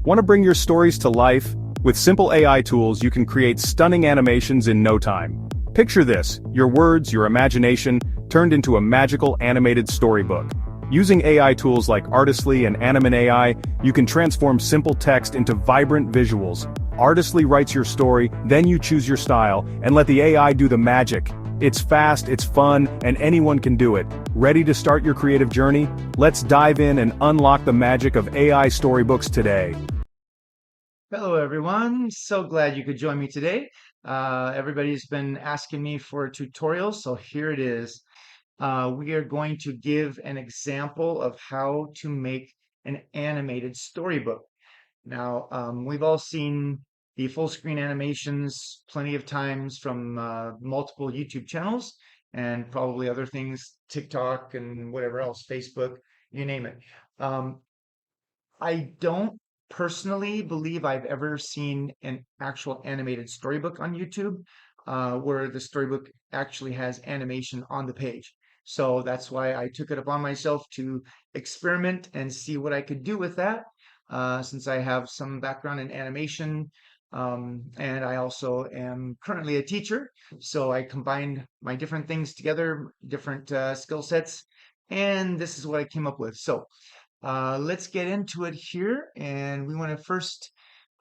Want to bring your stories to life? With simple AI tools, you can create stunning animations in no time. Picture this, your words, your imagination, turned into a magical animated storybook. Using AI tools like Artistly and Animon AI, you can transform simple text into vibrant visuals. Artistly writes your story, then you choose your style, and let the AI do the magic. It's fast, it's fun, and anyone can do it. Ready to start your creative journey? Let's dive in and unlock the magic of AI storybooks today. Hello, everyone. So glad you could join me today. Everybody's been asking me for a tutorial, so here it is. We are going to give an example of how to make an animated storybook. Now, we've all seen the full screen animations plenty of times from multiple YouTube channels and probably other things, TikTok and whatever else, Facebook, you name it. Um, I don't personally believe I've ever seen an actual animated storybook on YouTube, where the storybook actually has animation on the page. So that's why I took it upon myself to experiment and see what I could do with that, since I have some background in animation. And I also am currently a teacher, so I combined my different things together, different skill sets, and this is what I came up with. So let's get into it here. And we want to first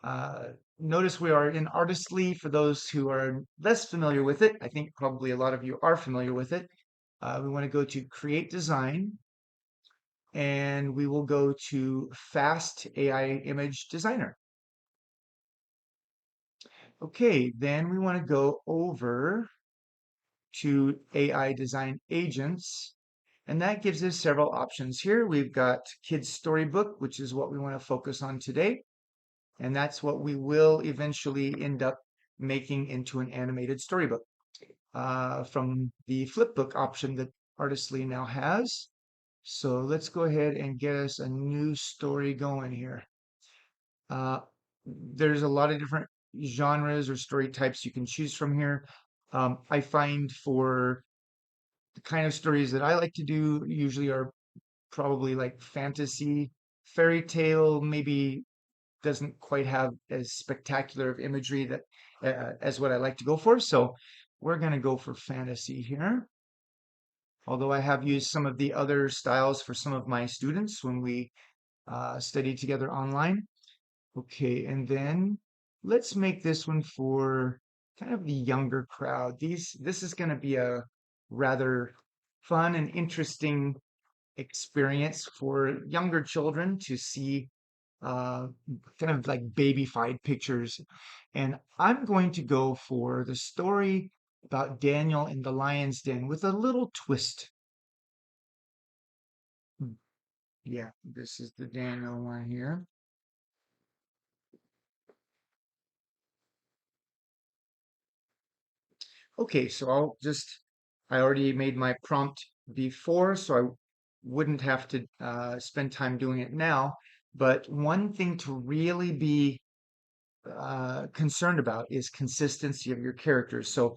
uh, notice we are in Artistly for those who are less familiar with it. I think probably a lot of you are familiar with it. We want to go to Create Design and we will go to Fast AI Image Designer. Okay, then we want to go over to AI Design Agents. And that gives us several options here. We've got Kids Storybook, which is what we want to focus on today. And that's what we will eventually end up making into an animated storybook from the Flipbook option that Artistly now has. So let's go ahead and get us a new story going here. Uh, there's a lot of different genres or story types you can choose from here. I find for the kind of stories that I like to do usually are probably like fantasy, fairy tale, maybe doesn't quite have as spectacular of imagery that as what I like to go for. So we're going to go for fantasy here. Although I have used some of the other styles for some of my students when we studied together online. Okay, and then let's make this one for kind of the younger crowd. This is going to be a rather fun and interesting experience for younger children to see uh, kind of like babyfied pictures. And I'm going to go for the story about Daniel in the lion's den with a little twist. Yeah, this is the Daniel one here. Okay, so I already made my prompt before, so I wouldn't have to spend time doing it now. But one thing to really be concerned about is consistency of your characters. So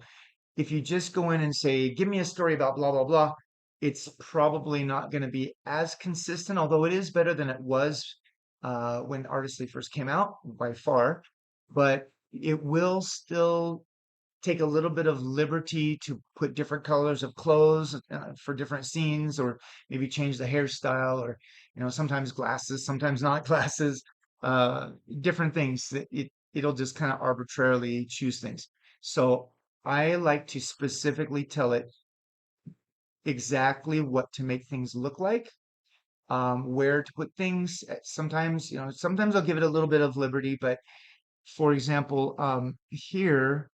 if you just go in and say, give me a story about blah, blah, blah, it's probably not going to be as consistent, although it is better than it was when Artistly first came out by far. But it will still take a little bit of liberty to put different colors of clothes for different scenes, or maybe change the hairstyle, or sometimes glasses, sometimes not glasses, uh, different things. It'll just kind of arbitrarily choose things. So I like to specifically tell it exactly what to make things look like, where to put things. Sometimes, sometimes I'll give it a little bit of liberty, but for example, here,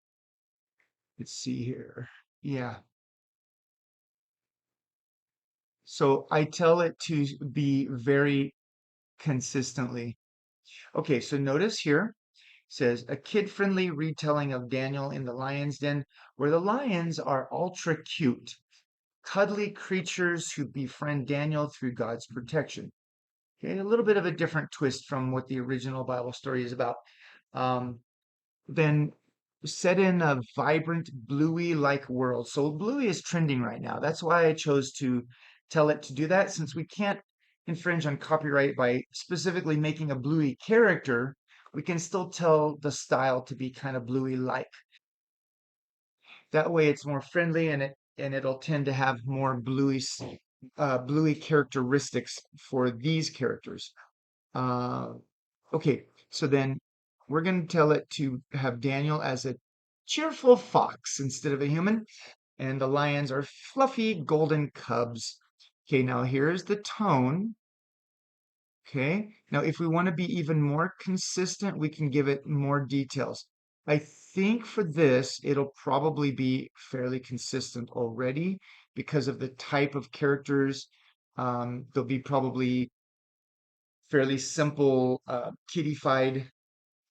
let's see here. Yeah. So I tell it to be very consistently. Okay, so notice here says a kid-friendly retelling of Daniel in the Lion's Den, where the lions are ultra cute, cuddly creatures who befriend Daniel through God's protection. Okay, a little bit of a different twist from what the original Bible story is about. Um, then set in a vibrant Bluey-like world. So Bluey is trending right now. That's why I chose to tell it to do that, since we can't infringe on copyright by specifically making a Bluey character, we can still tell the style to be kind of Bluey-like. That way it's more friendly and it'll tend to have more Bluey characteristics for these characters. Uh, okay, so then we're going to tell it to have Daniel as a cheerful fox instead of a human, and the lions are fluffy golden cubs. Okay, now here's the tone. Okay, now if we want to be even more consistent, we can give it more details. I think for this, it'll probably be fairly consistent already because of the type of characters. They'll be probably fairly simple, kiddified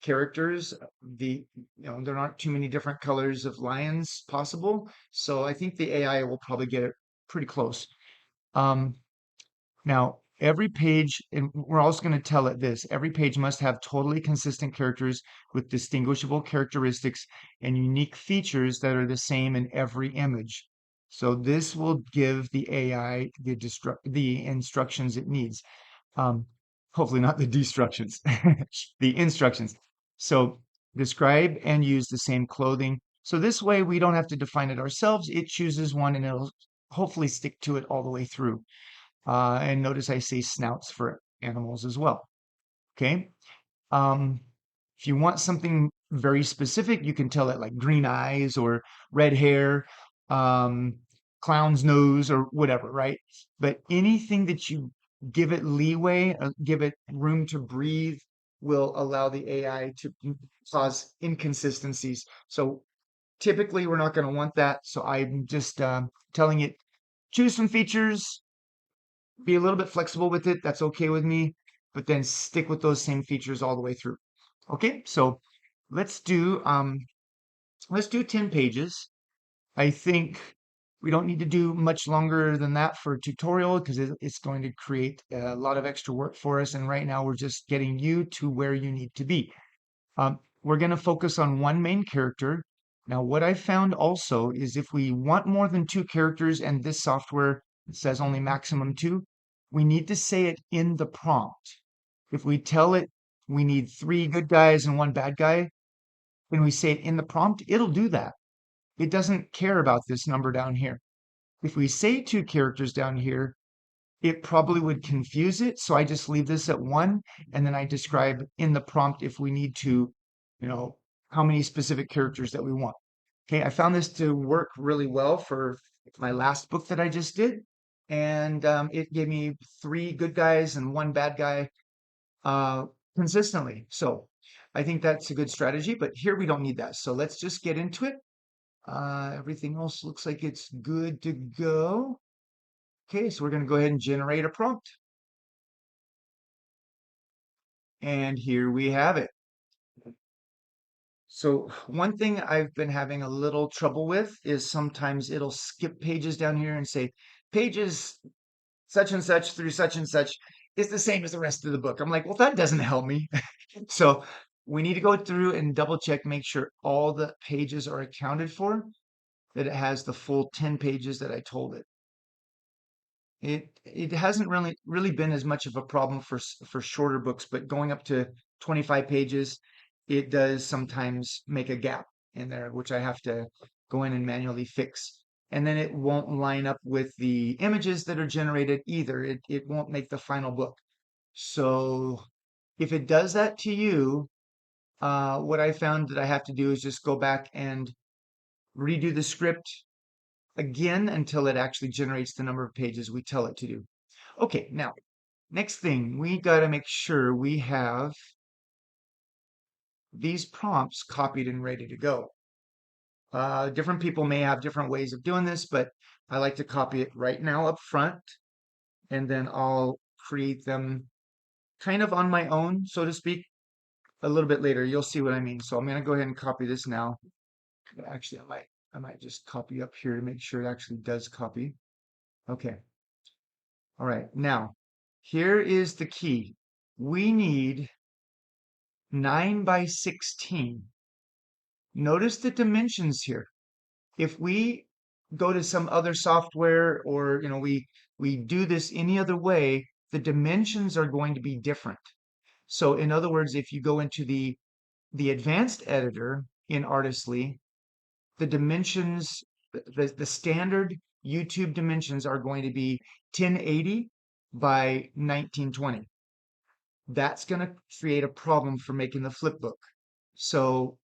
characters. There aren't too many different colors of lions possible, so I think the AI will probably get it pretty close. Um, Now, every page, and we're also going to tell it this, every page must have totally consistent characters with distinguishable characteristics and unique features that are the same in every image. So this will give the AI the instructions it needs. Um, Hopefully not the destructions, the instructions. So describe and use the same clothing. So this way we don't have to define it ourselves. It chooses one and it'll hopefully stick to it all the way through. And notice I say snouts for animals as well. Okay. Um, if you want something very specific, you can tell it like green eyes or red hair, um, clown's nose or whatever, right? But anything that you give it leeway, give it room to breathe, will allow the AI to cause inconsistencies. So typically, we're not going to want that. So I'm just telling it choose some features, be a little bit flexible with it. That's okay with me, but then stick with those same features all the way through. Okay, so let's do 10 pages. I think we don't need to do much longer than that for a tutorial because it's going to create a lot of extra work for us. And right now we're just getting you to where you need to be. We're going to focus on one main character. Now, what I found also is if we want more than two characters and this software says only maximum two, we need to say it in the prompt. If we tell it we need three good guys and one bad guy, when we say it in the prompt, it'll do that. It doesn't care about this number down here. If we say two characters down here, it probably would confuse it. So I just leave this at one, and then I describe in the prompt if we need to, you know, how many specific characters that we want. Okay, I found this to work really well for my last book that I just did. And it gave me three good guys and one bad guy uh, consistently. So I think that's a good strategy, but here we don't need that. So let's just get into it. Everything else looks like it's good to go. Okay, so we're going to go ahead and generate a prompt. And here we have it. So one thing I've been having a little trouble with is sometimes it'll skip pages down here and say pages such and such through such and such is the same as the rest of the book. I'm like, well, that doesn't help me. So we need to go through and double check, make sure all the pages are accounted for, that it has the full 10 pages that I told it. It hasn't really been as much of a problem for shorter books, but going up to 25 pages, it does sometimes make a gap in there, which I have to go in and manually fix. And then it won't line up with the images that are generated either. It won't make the final book. So if it does that to you, what I found that I have to do is just go back and redo the script again until it actually generates the number of pages we tell it to do. Okay, now, next thing, we got to make sure we have these prompts copied and ready to go. Different people may have different ways of doing this, but I like to copy it right now up front, and then I'll create them kind of on my own, so to speak, a little bit later. You'll see what I mean. So I'm going to go ahead and copy this now. Actually, I might just copy up here to make sure it actually does copy. Okay. All right. Now, here is the key. We need 9 by 16. Notice the dimensions here. If we go to some other software or we do this any other way, the dimensions are going to be different. So in other words, if you go into the advanced editor in Artistly, the dimensions, the standard YouTube dimensions are going to be 1080 by 1920. That's going to create a problem for making the flipbook. So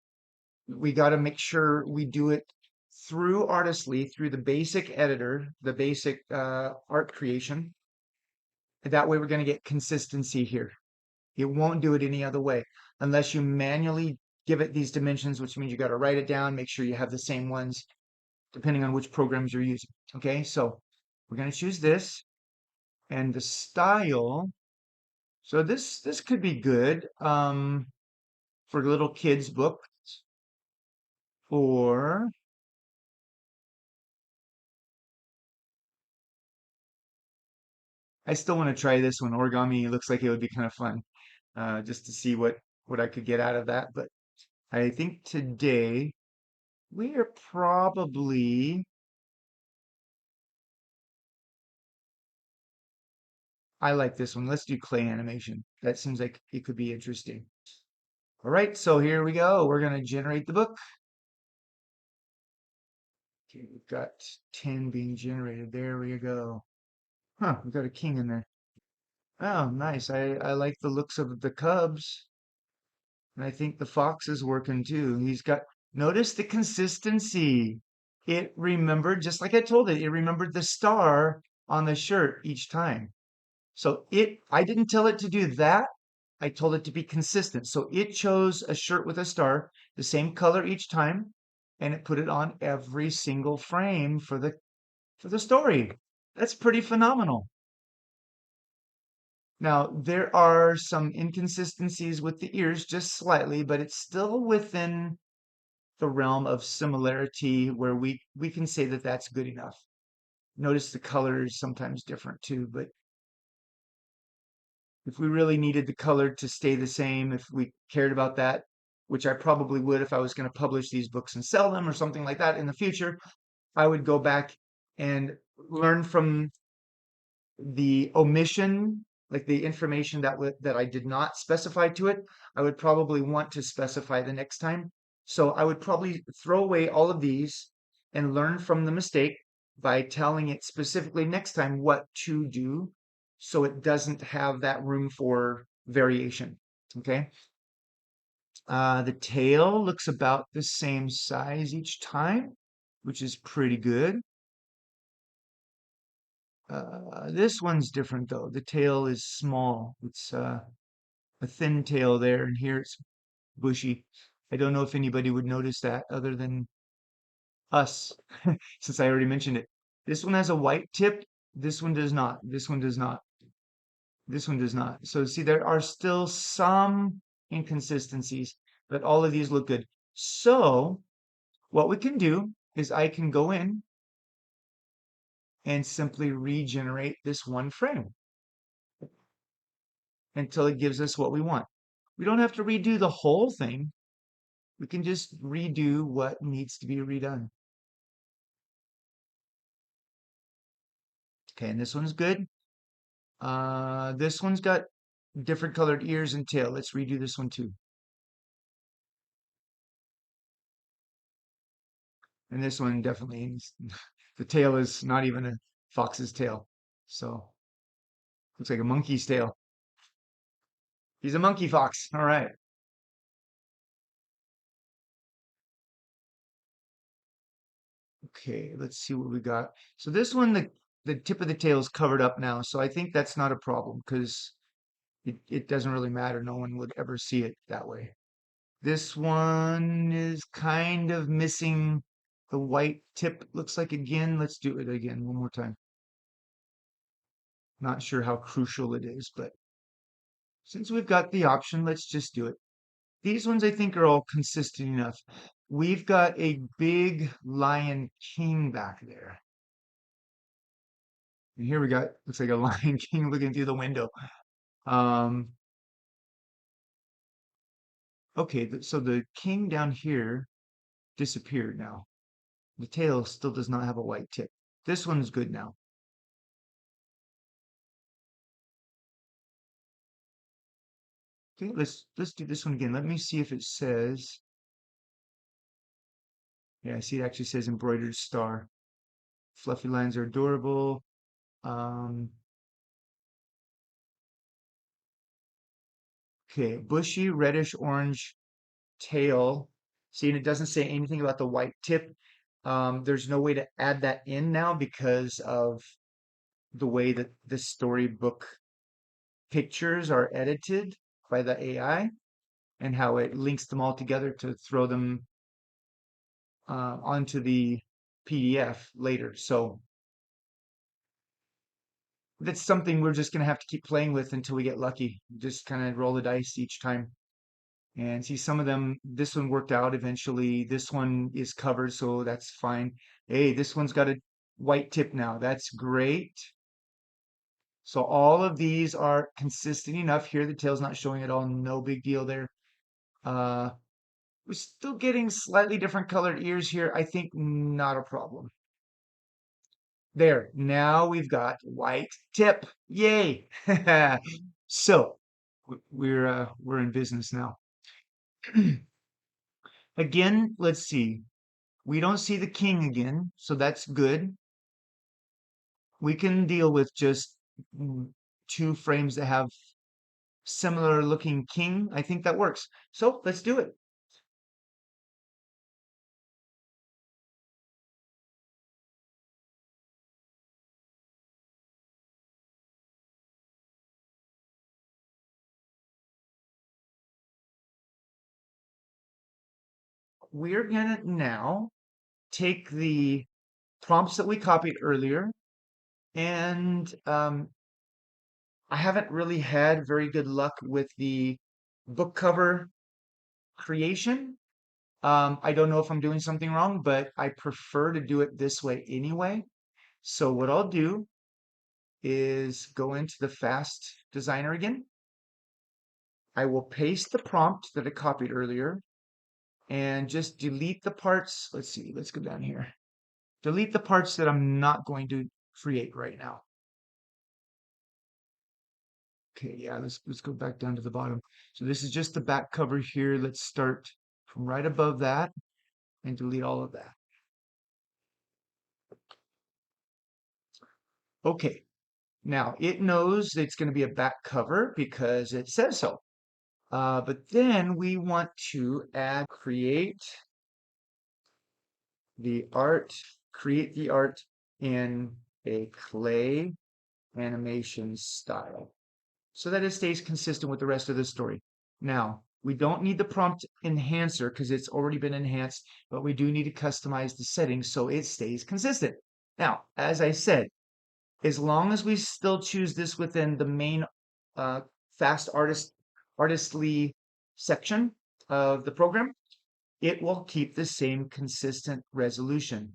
we got to make sure we do it through Artistly, through the basic editor, the basic art creation. That way we're going to get consistency here. It won't do it any other way unless you manually give it these dimensions, which means you got to write it down, make sure you have the same ones depending on which programs you're using. Okay, so we're going to choose this and the style. So this could be good for little kids book, or I still want to try this one. Origami looks like it would be kind of fun, just to see what I could get out of that. But I think today we are probably, I like this one. Let's do clay animation. That seems like it could be interesting. All right, so here we go. We're going to generate the book. Okay, we've got 10 being generated. There we go. Huh, we've got a king in there. Oh, nice. I like the looks of the cubs. And I think the fox is working too. He's got, notice the consistency. It remembered, just like I told it, it remembered the star on the shirt each time. So I didn't tell it to do that. I told it to be consistent. So it chose a shirt with a star, the same color each time, and it put it on every single frame for the story. That's pretty phenomenal. Now, there are some inconsistencies with the ears, just slightly, but it's still within the realm of similarity where we can say that that's good enough. Notice the color is sometimes different too, but if we really needed the color to stay the same, if we cared about that, which I probably would if I was going to publish these books and sell them or something like that in the future, I would go back and learn from the omission, like the information that I did not specify to it. I would probably want to specify the next time. So I would probably throw away all of these and learn from the mistake by telling it specifically next time what to do so it doesn't have that room for variation. Okay. The tail looks about the same size each time, which is pretty good. This one's different though. The tail is small. It's a thin tail there, and here it's bushy. I don't know if anybody would notice that other than us, since I already mentioned it. This one has a white tip. This one does not. This one does not. This one does not. So see, there are still some inconsistencies, but all of these look good. So what we can do is I can go in and simply regenerate this one frame until it gives us what we want. We don't have to redo the whole thing. We can just redo what needs to be redone. Okay, and this one's good. This one's got different colored ears and tail. Let's redo this one too. And this one definitely, the tail is not even a fox's tail. So looks like a monkey's tail. He's a monkey fox. All right. Okay, let's see what we got. So this one, the tip of the tail is covered up now. So I think that's not a problem because it doesn't really matter. No one would ever see it that way. This one is kind of missing the white tip. Looks like again. Let's do it again one more time. Not sure how crucial it is, but since we've got the option, let's just do it. These ones I think are all consistent enough. We've got a big lion king back there. And here we got, looks like a lion king looking through the window. Um, okay, so the king down here disappeared now. The tail still does not have a white tip. This one's good now. Okay, let's do this one again. Let me see if it says. Yeah, I see it actually says embroidered star. Fluffy lines are adorable. Um, okay, bushy reddish orange tail. See, and it doesn't say anything about the white tip. There's no way to add that in now because of the way that the storybook pictures are edited by the AI and how it links them all together to throw them onto the PDF later. So that's something we're just going to have to keep playing with until we get lucky. Just kind of roll the dice each time. And see, some of them, this one worked out eventually. This one is covered, so that's fine. Hey, this one's got a white tip now. That's great. So all of these are consistent enough here. The tail's not showing at all. No big deal there. Uh, we're still getting slightly different colored ears here. I think not a problem. There, now we've got white tip. Yay! So we're in business now. Again, let's see. We don't see the king again, so that's good. We can deal with just two frames that have similar looking king. I think that works. So let's do it. We're gonna now take the prompts that we copied earlier, and I haven't really had very good luck with the book cover creation. I don't know if I'm doing something wrong, but I prefer to do it this way anyway. So what I'll do is go into the fast designer again. I will paste the prompt that I copied earlier and just delete the parts. Let's see, let's go down here. Delete the parts that I'm not going to create right now. Okay, yeah, let's go back down to the bottom. So this is just the back cover here. Let's start from right above that and delete all of that. Okay, now it knows it's going to be a back cover because it says so. But then we want to add the art, create the art in a clay animation style so that it stays consistent with the rest of the story. Now, we don't need the prompt enhancer because it's already been enhanced, but we do need to customize the settings so it stays consistent. Now, as I said, as long as we still choose this within the main uh, fast artistly section of the program, it will keep the same consistent resolution.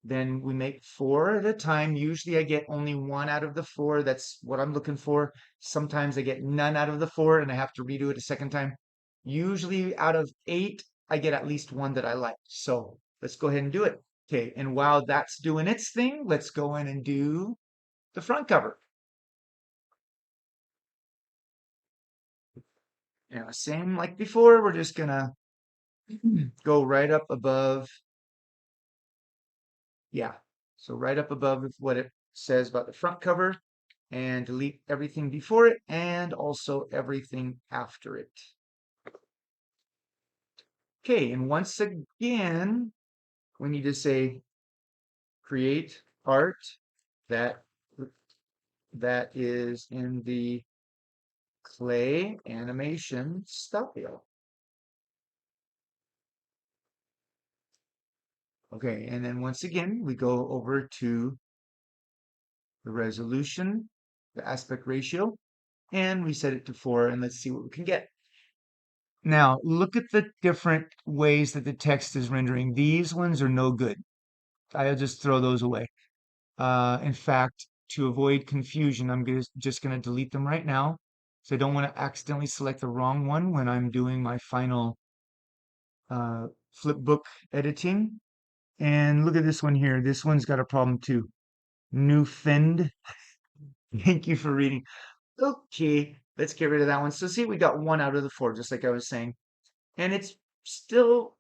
Then we make four at a time. Usually I get only one out of the four. That's what I'm looking for. Sometimes I get none out of the four and I have to redo it a second time. Usually out of eight, I get at least one that I like. So let's go ahead and do it. Okay, and while that's doing its thing, let's go in and do the front cover. Same like before, we're just gonna go right up above. Yeah, so right up above what it says about the front cover and delete everything before it and also everything after it. Okay, and once again, we need to say create art that that is in the clay animation style. Okay, and then once again, we go over to the resolution, the aspect ratio, and we set it to 4, and let's see what we can get. Now, look at the different ways that the text is rendering. These ones are no good. I'll just throw those away. In fact, to avoid confusion, just going to delete them right now. So I don't want to accidentally select the wrong one when I'm doing my final flipbook editing. And look at this one here. This one's got a problem too. Newfend. Thank you for reading. Okay. Let's get rid of that one. So see, we got 1 out of the 4, just like I was saying. And it's still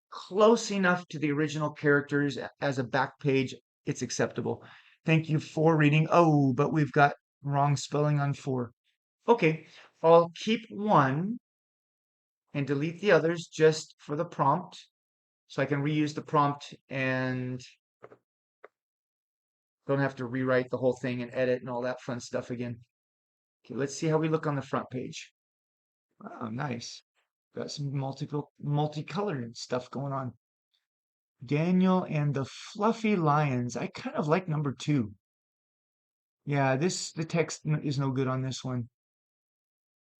close enough to the original characters as a back page. It's acceptable. Thank you for reading. Oh, but we've got wrong spelling on 4. Okay, I'll keep 1 and delete the others just for the prompt. So I can reuse the prompt and don't have to rewrite the whole thing and edit and all that fun stuff again. Okay, let's see how we look on the front page. Oh, nice. Got some multicolored stuff going on. Daniel and the Fluffy Lions. I kind of like number 2. Yeah, the text is no good on this one.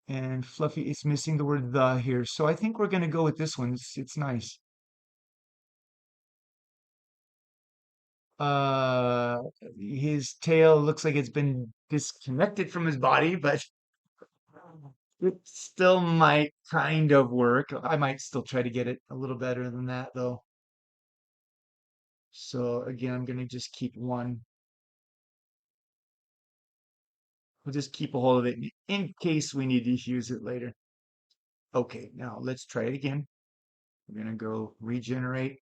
And Fluffy, it's missing the word the here. So I think we're going to go with this one. It's nice. Uh, his tail looks like it's been disconnected from his body, but it still might kind of work. I might still try to get it a little better than that, though. So again, I'm going to just keep 1. We'll just keep a hold of it in case we need to use it later. Okay, now let's try it again. We're going to go regenerate.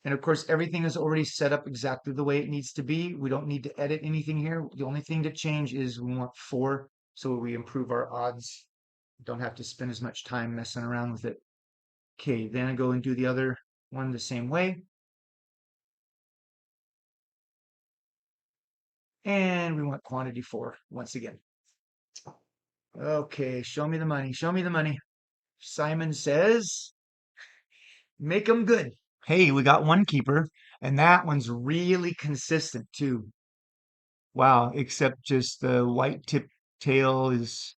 And of course, everything is already set up exactly the way it needs to be. We don't need to edit anything here. The only thing to change is we want 4, so we improve our odds. Don't have to spend as much time messing around with it. Okay, then I go and do the other one the same way. And we want quantity 4 once again. Okay, show me the money. Show me the money. Simon says, make them good. Hey, we got 1 keeper, and that one's really consistent too. Wow, except just the white tip tail is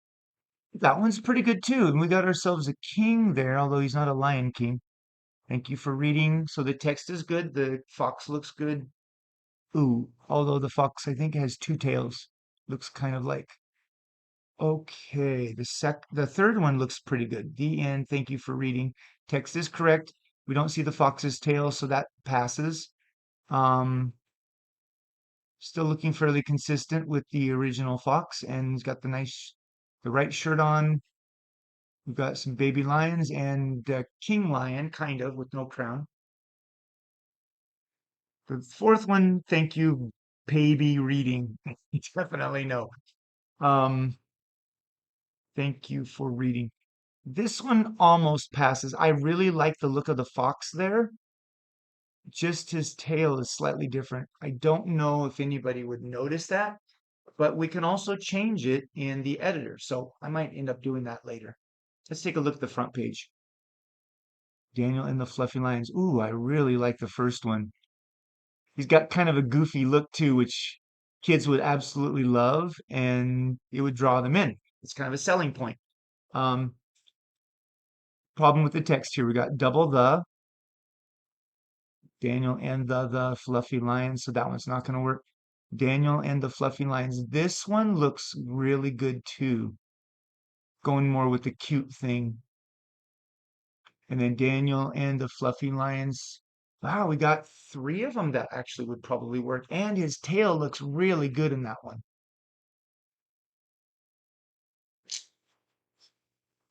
that one's pretty good too. And we got ourselves a king there, although he's not a lion king. Thank you for reading. So the text is good. The fox looks good. Ooh, although the fox I think has 2 tails. Looks kind of like. Okay, the third one looks pretty good. The end. Thank you for reading. Text is correct. We don't see the fox's tail, so that passes. Um, Still looking fairly consistent with the original fox, and he's got the right shirt on. We've got some baby lions and king lion, kind of, with no crown. The fourth one, thank you, baby reading. Definitely no. Um, Thank you for reading. This one almost passes. I really like the look of the fox there. Just his tail is slightly different. I don't know if anybody would notice that, but we can also change it in the editor. So I might end up doing that later. Let's take a look at the front page. Daniel and the Fluffy Lions. Ooh, I really like the first one. He's got kind of a goofy look too, which kids would absolutely love, and it would draw them in. It's kind of a selling point. Um, Problem with the text here. We got double the Daniel and the Fluffy Lions, so that one's not going to work. Daniel and the Fluffy Lions. This one looks really good too. Going more with the cute thing. And then Daniel and the Fluffy Lions. Wow, we got 3 of them that actually would probably work. And his tail looks really good in that one.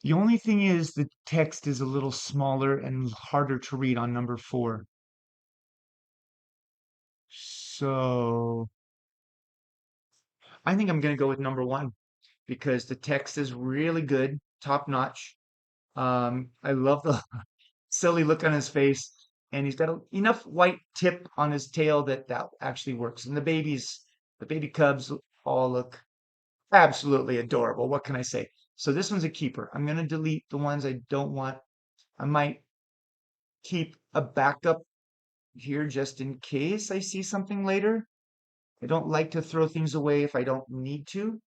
The only thing is the text is a little smaller and harder to read on number 4. So I think I'm going to go with number 1 because the text is really good, top notch. I love the silly look on his face, and he's got enough white tip on his tail that actually works. And the baby cubs all look absolutely adorable. What can I say? So this one's a keeper. I'm going to delete the ones I don't want. I might keep a backup here just in case I see something later. I don't like to throw things away if I don't need to.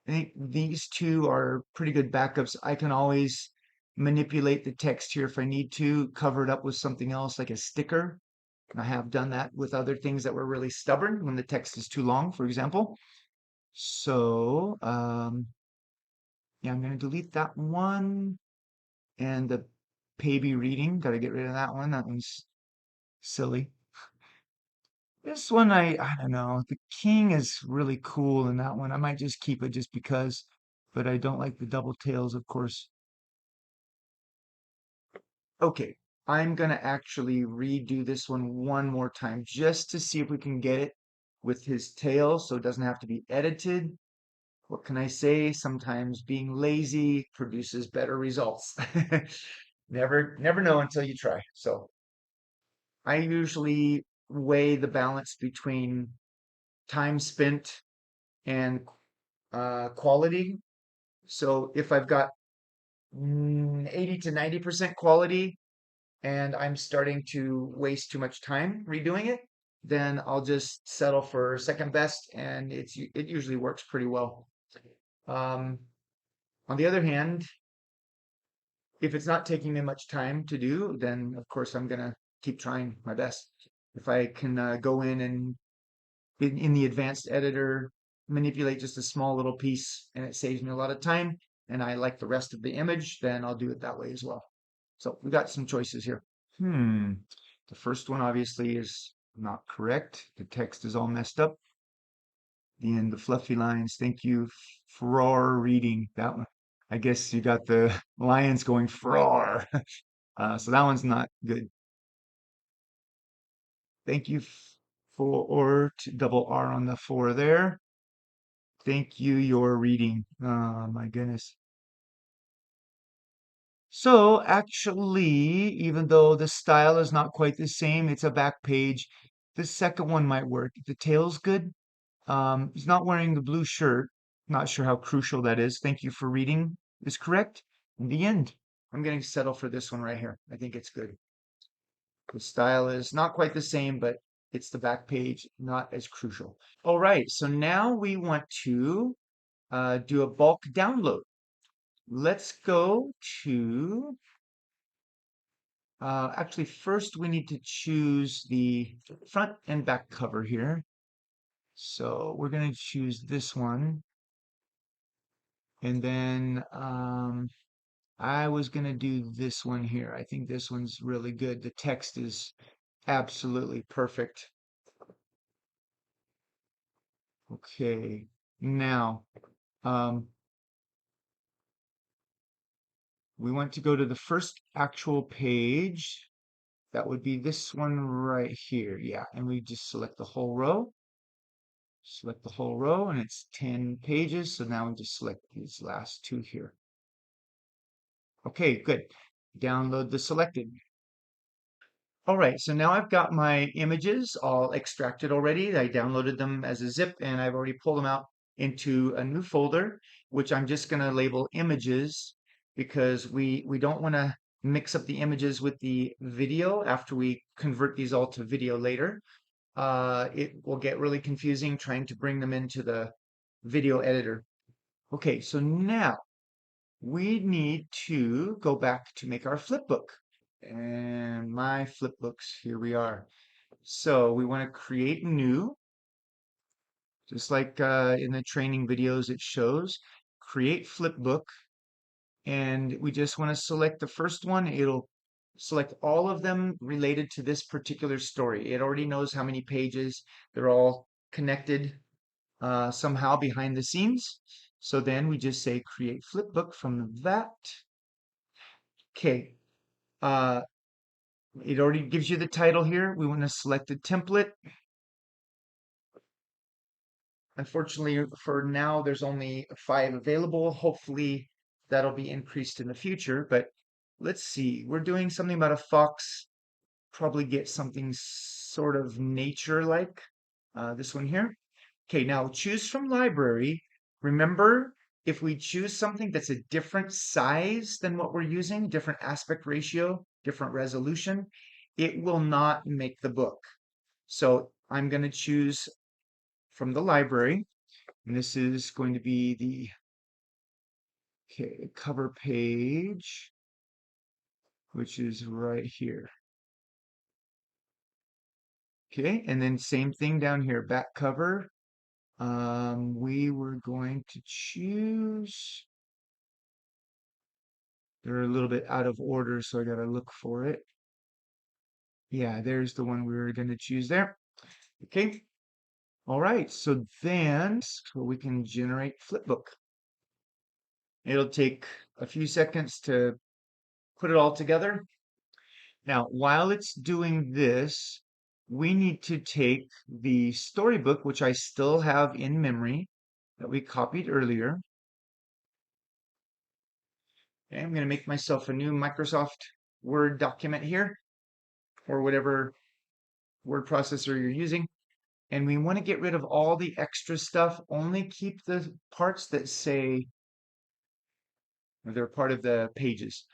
I think these 2 are pretty good backups. I can always manipulate the text here if I need to, cover it up with something else like a sticker. I have done that with other things that were really stubborn when the text is too long, for example. So, yeah, I'm going to delete that one. And the baby reading, got to get rid of that one. That one's silly. This one, I don't know. The king is really cool in that one. I might just keep it just because, but I don't like the double tails, of course. Okay, I'm gonna actually redo this one more time just to see if we can get it with his tail so it doesn't have to be edited. What can I say? Sometimes being lazy produces better results. Never know until you try. So I usually weigh the balance between time spent and quality. So if I've got 80 to 90% quality and I'm starting to waste too much time redoing it, then I'll just settle for second best, and it usually works pretty well. Um, on the other hand, if it's not taking me much time to do, then of course I'm gonna keep trying my best. If I can go in and in the advanced editor manipulate just a small little piece and it saves me a lot of time, and I like the rest of the image, then I'll do it that way as well. So we got some choices here. The first one obviously is not correct. The text is all messed up. The end, the fluffy lines. Thank you for reading that one. I guess you got the lions going froar. So that one's not good. Thank you for or to double R on the four there. Thank you, your reading. Oh my goodness. So actually, even though the style is not quite the same, it's a back page. The second one might work. The tail's good. He's not wearing the blue shirt. Not sure how crucial that is. Thank you for reading is correct. In the end, I'm going to settle for this one right here. I think it's good. The style is not quite the same, but it's the back page, not as crucial. All right, so now we want to do a bulk download. Let's go to, actually, first we need to choose the front and back cover here. So we're going to choose this one. And then I was going to do this one here. I think this one's really good. The text is absolutely perfect. Okay, now um, we want to go to the first actual page. That would be this one right here. Yeah, and we just select the whole row. Select the whole row, and it's 10 pages. So now we just select these last two here. Okay, good. Download the selected. All right, so now I've got my images all extracted already. I downloaded them as a zip and I've already pulled them out into a new folder, which I'm just going to label images because we don't want to mix up the images with the video after we convert these all to video later. It will get really confusing trying to bring them into the video editor. Okay, so now we need to go back to make our flipbook. And my flipbooks, here we are. So we want to create new, just like in the training videos it shows, create flipbook. And we just want to select the first one. It'll select all of them related to this particular story. It already knows how many pages. They're all connected somehow behind the scenes. So then we just say create flipbook from that. Okay. Uh, It already gives you the title here. We want to select a template. Unfortunately, for now, there's only 5 available. Hopefully, that'll be increased in the future. But let's see. We're doing something about a fox. Probably get something sort of nature-like. This one here. Okay, now choose from library. Remember, if we choose something that's a different size than what we're using, different aspect ratio, different resolution, it will not make the book. So I'm going to choose from the library, and this is going to be the cover page, which is right here. Okay, and then same thing down here, back cover. We were going to choose, they're a little bit out of order, so I got to look for it. Yeah, there's the one we were going to choose there. Okay. All right. So then we can generate Flipbook. It'll take a few seconds to put it all together. Now, while it's doing this, we need to take the storybook, which I still have in memory that we copied earlier. Okay, I'm going to make myself a new Microsoft Word document here, or whatever word processor you're using. And we want to get rid of all the extra stuff, only keep the parts that say they're part of the pages.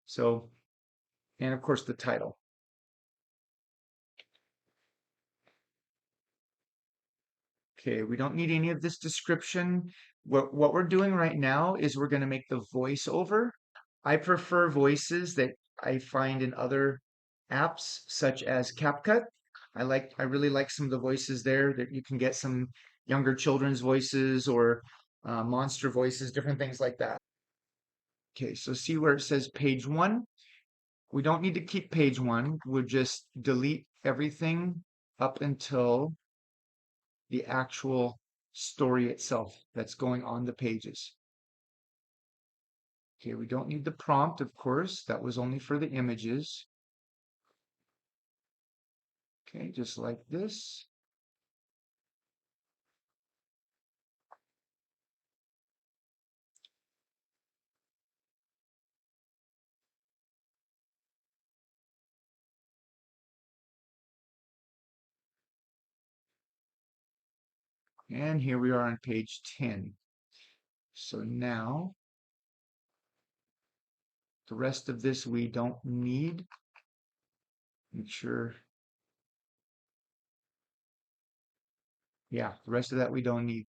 So, and of course the title. Okay, we don't need any of this description. What we're doing right now is we're going to make the voiceover. I prefer voices that I find in other apps such as CapCut. I really like some of the voices there that you can get some younger children's voices or monster voices, different things like that. Okay, so see where it says page one? We don't need to keep page one. We'll just delete everything up until the actual story itself that's going on the pages. Okay, we don't need the prompt, of course. That was only for the images. Okay, just like this. And here we are on page 10. So now the rest of this we don't need. Make sure. Yeah, the rest of that we don't need.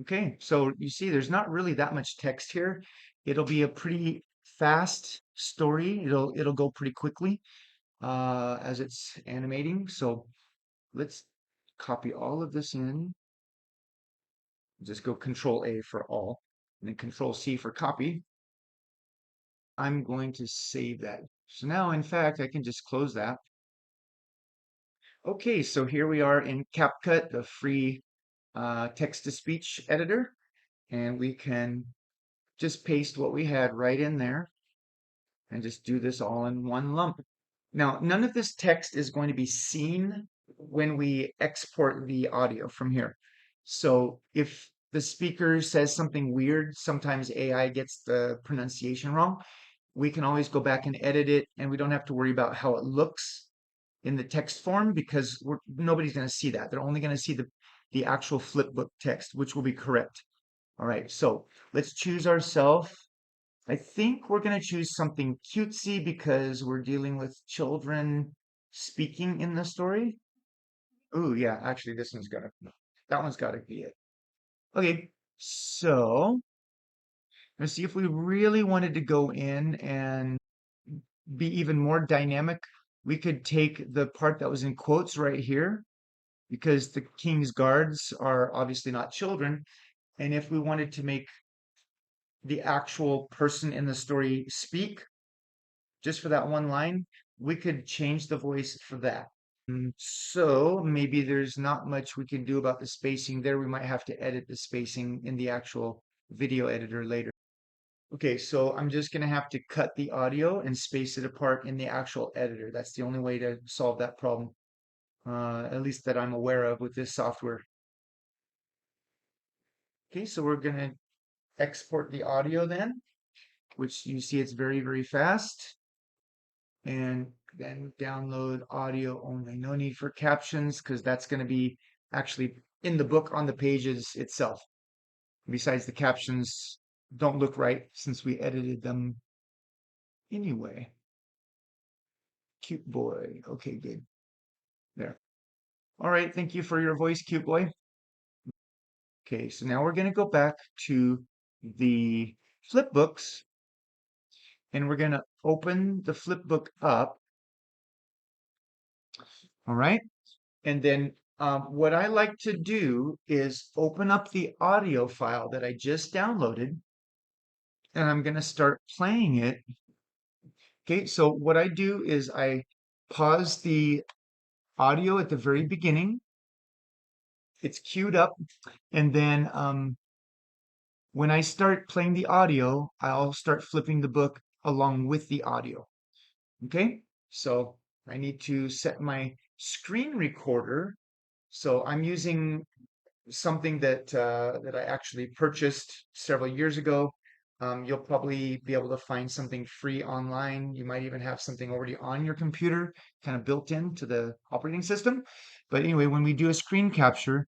Okay, so you see there's not really that much text here. It'll be a pretty fast story. It'll go pretty quickly as it's animating. So let's copy all of this in. Just go Control A for all, and then Control C for copy. I'm going to save that. So now, in fact, I can just close that. Okay, so here we are in CapCut, the free text-to-speech editor, and we can just paste what we had right in there and just do this all in one lump. Now, none of this text is going to be seen when we export the audio from here. So if the speaker says something weird, sometimes AI gets the pronunciation wrong. We can always go back and edit it, and we don't have to worry about how it looks in the text form because nobody's going to see that. They're only going to see the actual flipbook text, which will be correct. All right, so let's choose ourselves. I think we're going to choose something cutesy because we're dealing with children speaking in the story. Ooh, yeah, actually, that one's got to be it. Okay, so let's see if we really wanted to go in and be even more dynamic. We could take the part that was in quotes right here because the king's guards are obviously not children. And if we wanted to make the actual person in the story speak just for that one line, we could change the voice for that. So maybe there's not much we can do about the spacing there. We might have to edit the spacing in the actual video editor later. Okay, so I'm just going to have to cut the audio and space it apart in the actual editor. That's the only way to solve that problem, at least that I'm aware of with this software. Okay, so we're going to export the audio then, which you see it's very, very fast. And then download audio only. No need for captions because that's going to be actually in the book on the pages itself. Besides, the captions don't look right since we edited them anyway. Cute boy. Okay, good. There. All right, thank you for your voice, cute boy. Okay, so now we're going to go back to the flipbooks and we're going to open the flipbook up. All right, and then what I like to do is open up the audio file that I just downloaded and I'm going to start playing it Okay, so what I do is I pause the audio at the very beginning. It's queued up, and then when I start playing the audio, I'll start flipping the book along with the audio. Okay, so I need to set my screen recorder. So I'm using something that I actually purchased several years ago. You'll probably be able to find something free online. You might even have something already on your computer, kind of built into the operating system. But anyway, when we do a screen capture,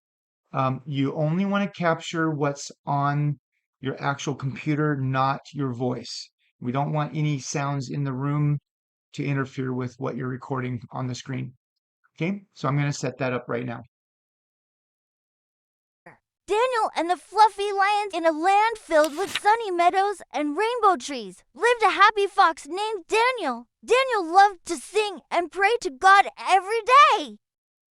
you only want to capture what's on your actual computer, not your voice. We don't want any sounds in the room to interfere with what you're recording on the screen. Okay, so I'm going to set that up right now. Daniel and the fluffy lions in a land filled with sunny meadows and rainbow trees lived a happy fox named Daniel. Daniel loved to sing and pray to God every day,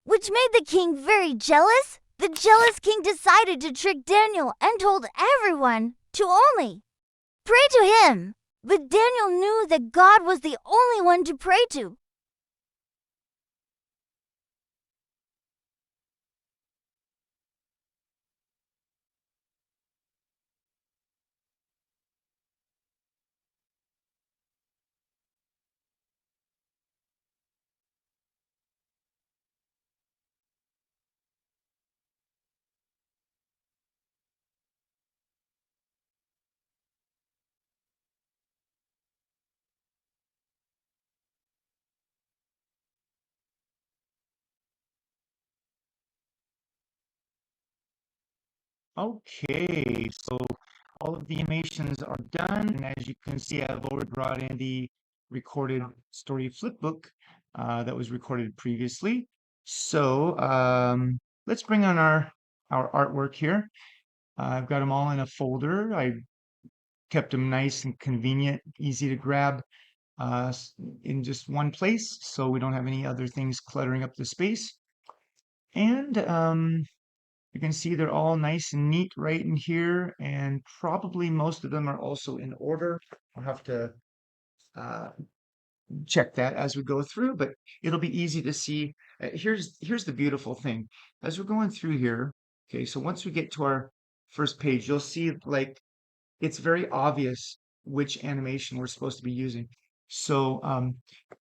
which made the king very jealous. The jealous king decided to trick Daniel and told everyone to only pray to him. But Daniel knew that God was the only one to pray to. Okay, so all of the animations are done, and as you can see, I've already brought in the recorded story flipbook that was recorded previously. So let's bring on our artwork here. I've got them all in a folder. I kept them nice and convenient, easy to grab in just one place, so we don't have any other things cluttering up the space. And you can see they're all nice and neat right in here, and probably most of them are also in order. I'll have to uh, check that as we go through, but it'll be easy to see. Here's the beautiful thing. As we're going through here, okay, so once we get to our first page, you'll see like it's very obvious which animation we're supposed to be using. So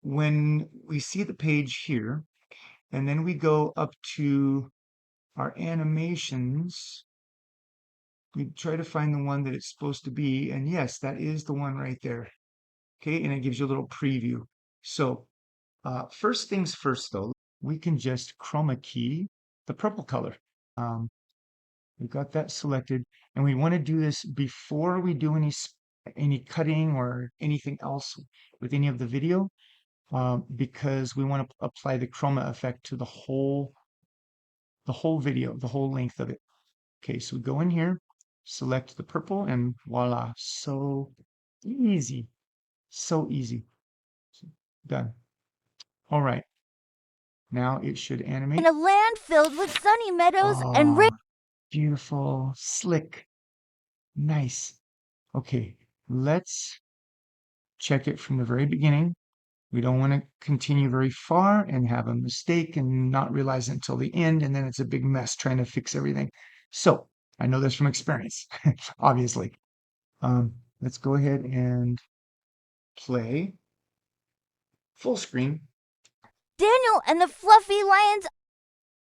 when we see the page here, and then we go up to our animations, we try to find the one that it's supposed to be, and yes, that is the one right there. Okay, and it gives you a little preview. So first things first, though, we can just chroma key the purple color. We've got that selected, and we want to do this before we do any cutting or anything else with any of the video, because we want to apply the chroma effect to the whole video, the whole length of it. Okay, so we go in here, select the purple, and voila, so easy, so easy. Done. All right, now it should animate. In a land filled with sunny meadows and Oh, beautiful, slick, nice. Okay, let's check it from the very beginning. We don't want to continue very far and have a mistake and not realize it until the end, and then it's a big mess trying to fix everything. So I know this from experience, obviously. Let's go ahead and play full screen. Daniel and the fluffy lions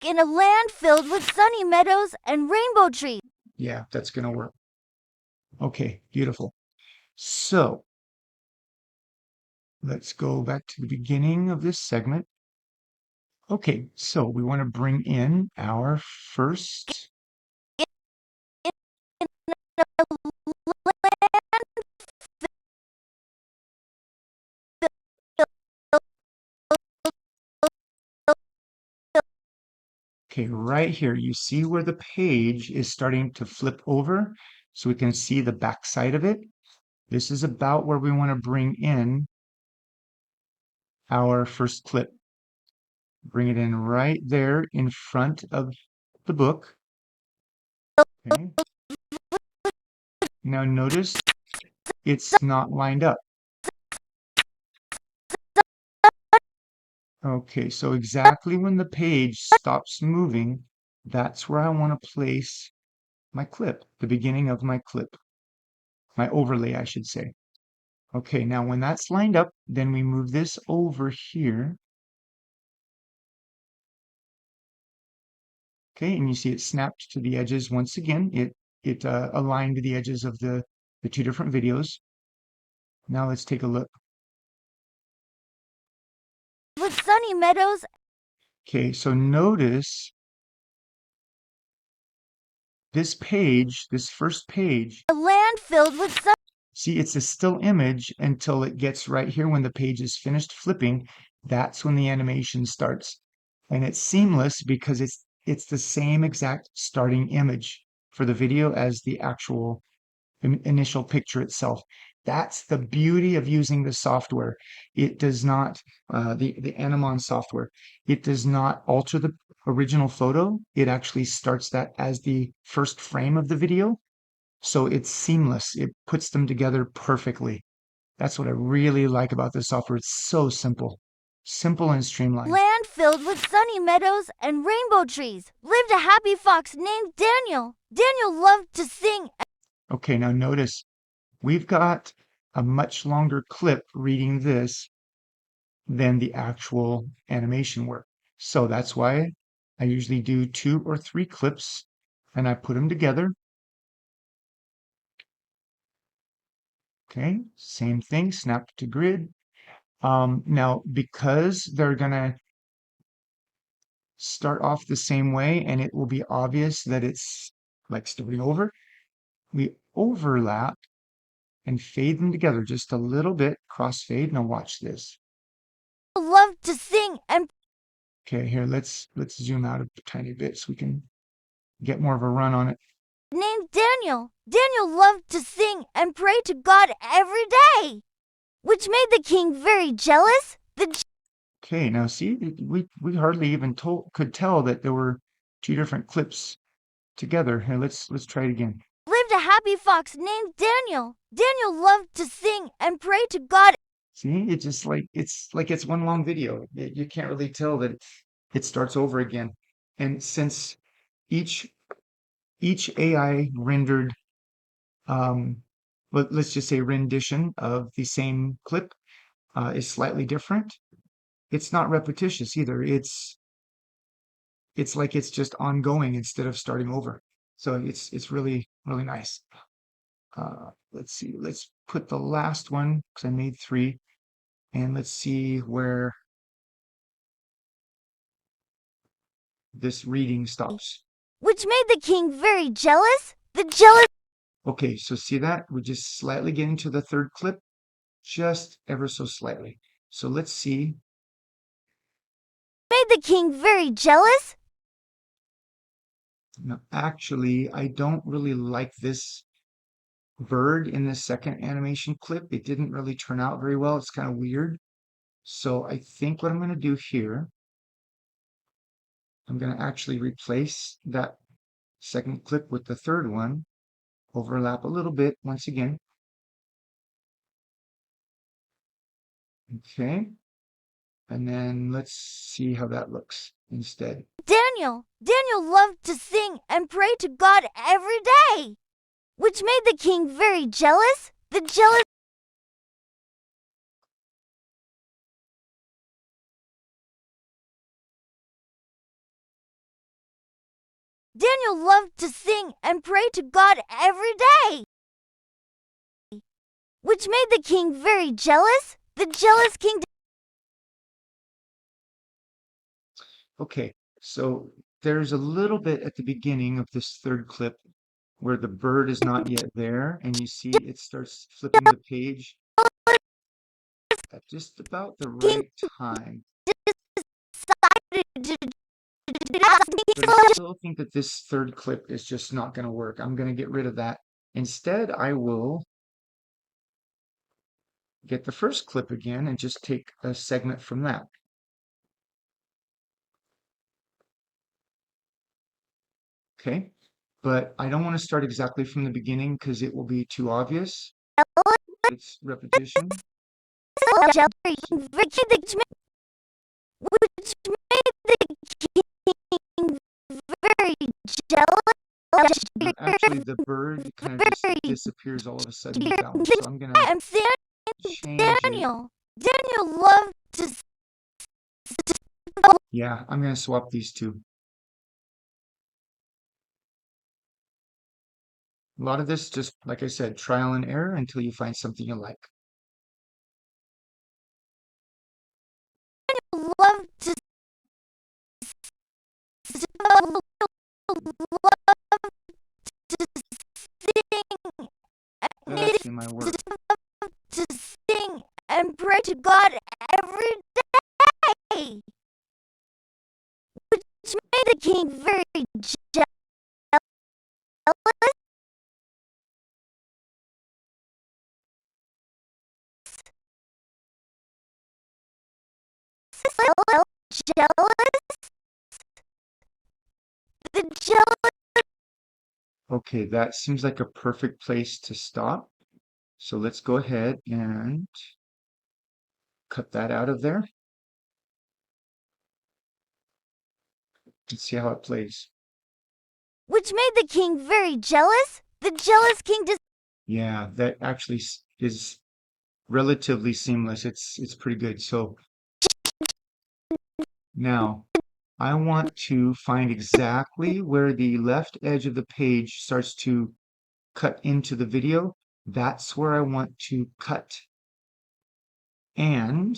in a land filled with sunny meadows and rainbow trees. Yeah, that's going to work. Okay, beautiful. So let's go back to the beginning of this segment. Okay, so we want to bring in our first. Okay, right here, you see where the page is starting to flip over, so we can see the back side of it. This is about where we want to bring in our first clip. Bring it in right there in front of the book. Okay. Now notice it's not lined up. Okay, so exactly when the page stops moving, that's where I want to place my clip, the beginning of my clip, my overlay, I should say. Okay, now when that's lined up, then we move this over here. Okay, and you see it snapped to the edges once again. It aligned the edges of the two different videos. Now let's take a look. with sunny meadows. Okay, so notice this page, this first page, A land filled with sun. see, it's a still image until it gets right here when the page is finished flipping. That's when the animation starts. And it's seamless because it's the same exact starting image for the video as the actual initial picture itself. That's the beauty of using the software. It does not, the Animon software, it does not alter the original photo. It actually starts that as the first frame of the video. So it's seamless. It puts them together perfectly. That's what I really like about this software. It's so simple. Simple and streamlined. Land filled with sunny meadows and rainbow trees. Lived a happy fox named Daniel. Daniel loved to sing. Okay, now notice we've got a much longer clip reading this than the actual animation work. So that's why I usually do 2 or 3 clips and I put them together. Okay, same thing, snap to grid. Now, because they're gonna start off the same way and it will be obvious that it's like starting over, we overlap and fade them together just a little bit, crossfade. Now watch this. Loved to sing and Okay, here, let's zoom out a tiny bit so we can get more of a run on it. named Daniel. Daniel loved to sing and pray to God every day, which made the king very jealous. Okay, now see, we hardly even could tell that there were 2 different clips together. Here, let's try it again. Lived a happy fox named Daniel. Daniel loved to sing and pray to God. See, it's like it's one long video. You can't really tell that it starts over again. And since each AI rendered, let's just say rendition of the same clip is slightly different, it's not repetitious either. It's like it's just ongoing instead of starting over. So it's really, really nice. Let's see, let's put the last one because I made 3, and let's see where this reading stops. Which made the king very jealous. The jealous Okay, so see that? We're just slightly getting to the third clip, just ever so slightly. So let's see. made the king very jealous. Now, actually, I don't really like this bird in the second animation clip. It didn't really turn out very well. It's kind of weird. So I think what I'm going to do here, I'm going to actually replace that second clip with the third one, overlap a little bit once again. Okay. And then let's see how that looks instead. Daniel loved to sing and pray to God every day, which made the king very jealous. The jealous Daniel loved to sing and pray to God every day, which made the king very jealous. The jealous king. Okay, so there's a little bit at the beginning of this third clip where the bird is not yet there, and you see it starts flipping the page at just about the right time. But I still think that this third clip is just not going to work. I'm going to get rid of that. Instead, I will get the first clip again and just take a segment from that. Okay, but I don't want to start exactly from the beginning because it will be too obvious. It's repetition. which made the king very jealous. Actually, the bird kind of just Very disappears all of a sudden with that one. So I'm going to and change it. Daniel loved to. Yeah, I'm going to swap these two. A lot of this, just like I said, trial and error until you find something you like. Loved to love to sing. Let's see my work. To sing and pray to God every day, which made the king very jealous. The jealous. Okay, that seems like a perfect place to stop. So let's go ahead and cut that out of there. Let's see how it plays. Which made the king very jealous. The jealous king Yeah, that actually is relatively seamless. It's pretty good. So now I want to find exactly where the left edge of the page starts to cut into the video. That's where I want to cut. And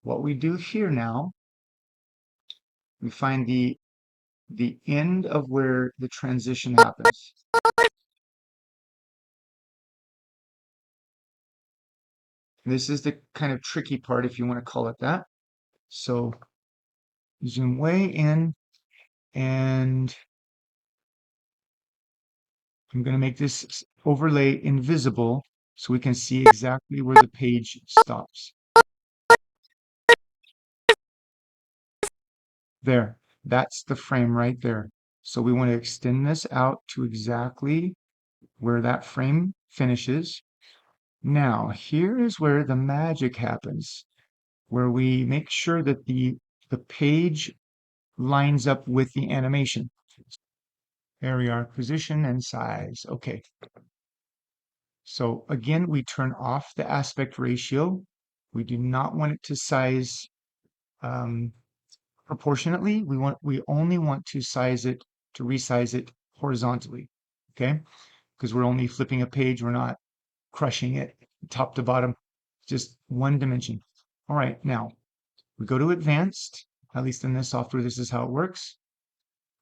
what we do here now, we find the end of where the transition happens. This is the kind of tricky part, if you want to call it that. So zoom way in, and I'm going to make this overlay invisible so we can see exactly where the page stops. There, that's the frame right there. So we want to extend this out to exactly where that frame finishes. Now, here is where the magic happens, where we make sure that the page lines up with the animation. There we are, position and size. Okay. So again, we turn off the aspect ratio. We do not want it to size proportionately. We only want to resize it horizontally. Okay? Because we're only flipping a page, we're not crushing it top to bottom, just one dimension. All right, now we go to advanced, at least in this software, this is how it works.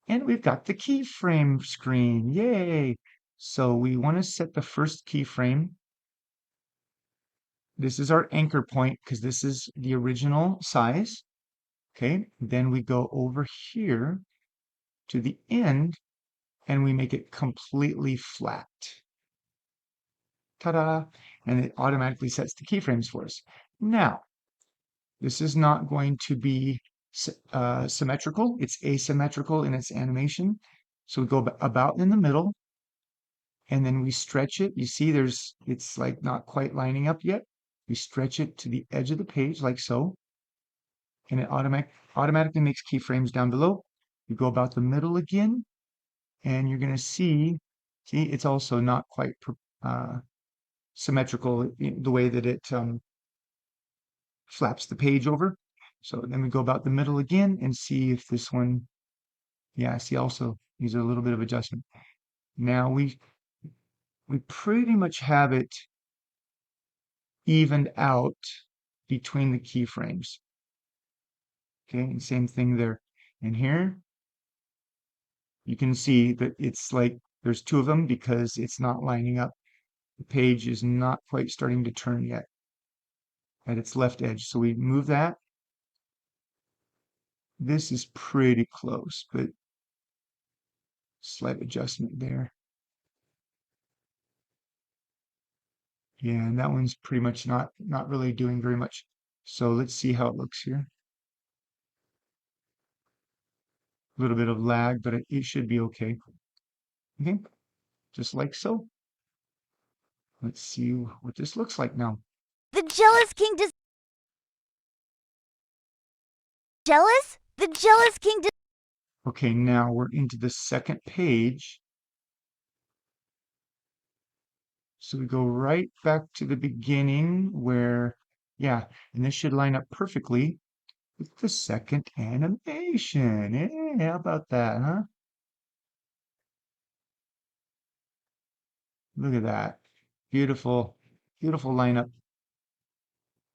And we've got the keyframe screen, yay! So we want to set the first keyframe. This is our anchor point because this is the original size. Okay, then we go over here to the end and we make it completely flat. Ta-da! And it automatically sets the keyframes for us. Now, this is not going to be symmetrical. It's asymmetrical in its animation. So we go about in the middle and then we stretch it. You see it's like not quite lining up yet. We stretch it to the edge of the page like so. And it automatically makes keyframes down below. You go about the middle again and you're going to see it's also not quite symmetrical in the way that it flaps the page over. So then we go about the middle again and see if this one, yeah, see also needs a little bit of adjustment. Now we pretty much have it evened out between the keyframes. Okay, and same thing there. And here you can see that it's like there's two of them because it's not lining up. The page is not quite starting to turn yet at its left edge. So we move that. This is pretty close, but slight adjustment there. Yeah, and that one's pretty much not really doing very much. So let's see how it looks here. A little bit of lag, but it should be okay. Okay, just like so. Let's see what this looks like now. The jealous king Jealous? The jealous king Okay, now we're into the second page. So we go right back to the beginning where, yeah, and this should line up perfectly with the second animation. Hey, how about that, huh? Look at that. Beautiful, beautiful lineup.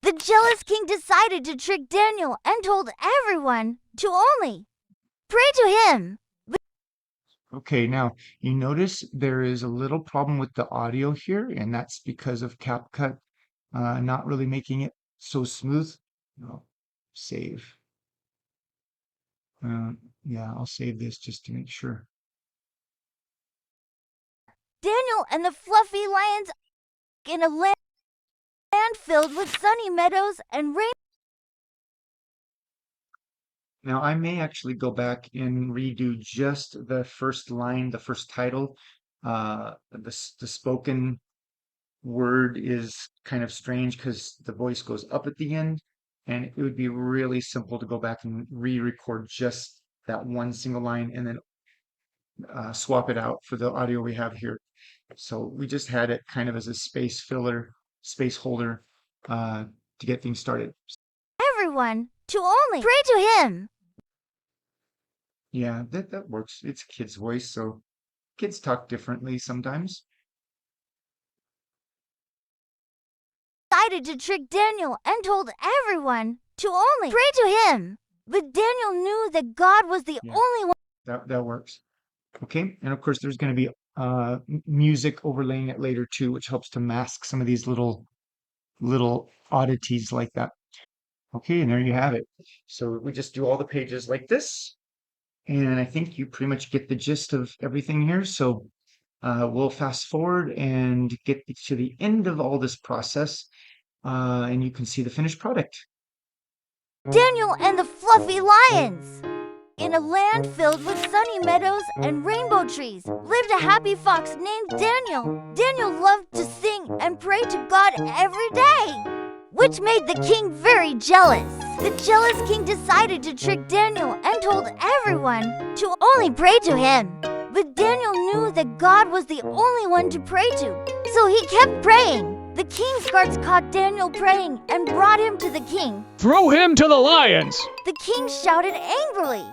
The jealous king decided to trick Daniel and told everyone to only pray to him. Okay, now you notice there is a little problem with the audio here, and that's because of CapCut not really making it so smooth. No, save. Yeah, I'll save this just to make sure. Daniel and the fluffy lions in a land filled with sunny meadows and rain. Now I may actually go back and redo just the first line, the first title. The spoken word is kind of strange because the voice goes up at the end, and it would be really simple to go back and re-record just that one single line and then swap it out for the audio we have here. So we just had it kind of as a space filler, space holder to get things started. Everyone to only pray to him. Yeah, that works. It's a kid's voice, so kids talk differently sometimes. Decided to trick Daniel and told everyone to only pray to him. But Daniel knew that God was the only one. That works. Okay, and of course there's going to be music overlaying it later too, which helps to mask some of these little oddities like that. Okay, and there you have it. So we just do all the pages like this, and I think you pretty much get the gist of everything here. So we'll fast forward and get to the end of all this process, and you can see the finished product. Daniel and the fluffy lions. In a land filled with sunny meadows and rainbow trees lived a happy fox named Daniel. Daniel loved to sing and pray to God every day, which made the king very jealous. The jealous king decided to trick Daniel and told everyone to only pray to him. But Daniel knew that God was the only one to pray to, so he kept praying. The king's guards caught Daniel praying and brought him to the king. Throw him to the lions! The king shouted angrily.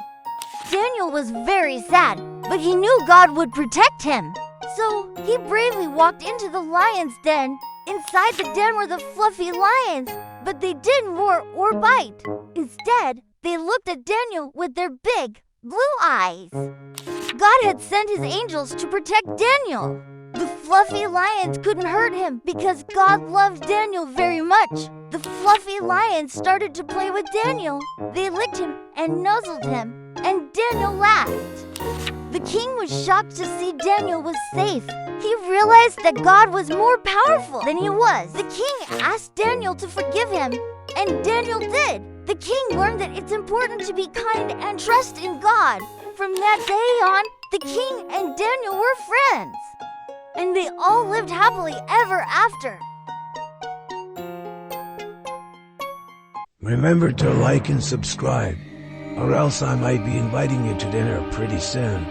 Daniel was very sad, but he knew God would protect him. So he bravely walked into the lion's den. Inside the den were the fluffy lions, but they didn't roar or bite. Instead, they looked at Daniel with their big, blue eyes. God had sent his angels to protect Daniel. The fluffy lions couldn't hurt him because God loved Daniel very much. The fluffy lions started to play with Daniel. They licked him and nuzzled him, and Daniel laughed. The king was shocked to see Daniel was safe. He realized that God was more powerful than he was. The king asked Daniel to forgive him, and Daniel did. The king learned that it's important to be kind and trust in God. From that day on, the king and Daniel were friends, and they all lived happily ever after. Remember to like and subscribe, or else I might be inviting you to dinner pretty soon.